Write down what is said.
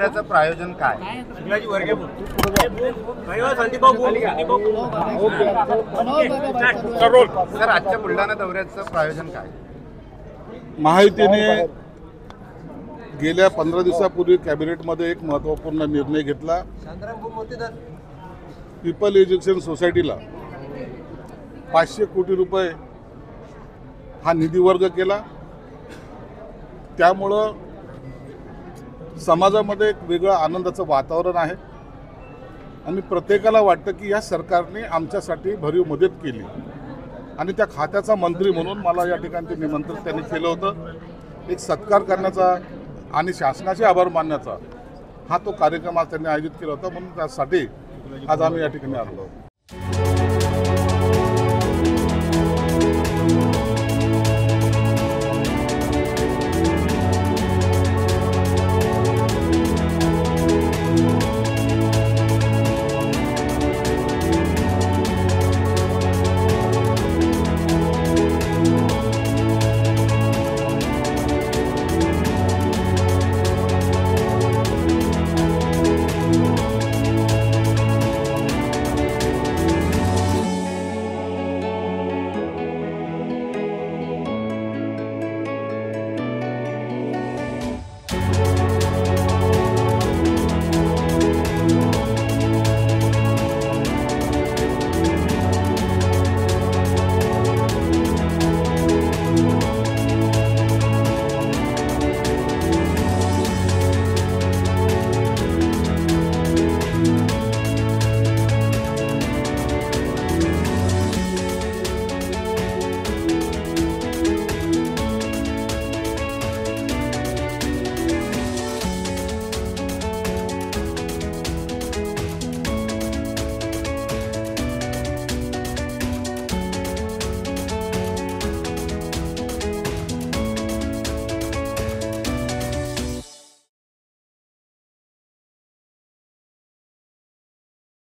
दौऱ्याचं प्रायोजन काय? सर, आजच्या बुलढाणा दौऱ्याचं प्रायोजन काय? महायुतीने गेल्या 15 दिवसापूर्वी कॅबिनेटमध्ये एक महत्त्वपूर्ण निर्णय घेतला. पीपल एज्युकेशन सोसायटीला 500 कोटी रुपये हा निधी वर्ग केला. त्यामुळं समाजामध्ये एक वेगळं आनंदाचं वातावरण आहे आणि प्रत्येकाला वाटतं की या सरकारने आमच्यासाठी भरीव मदत केली आणि त्या खात्याचा मंत्री म्हणून मला या ठिकाणी ते निमंत्रण त्यांनी केलं होतं. एक सत्कार करण्याचा आणि शासनाचे आभार मानण्याचा हा तो कार्यक्रम आज त्यांनी आयोजित केला होता. म्हणून त्यासाठी आज आम्ही या ठिकाणी आलो.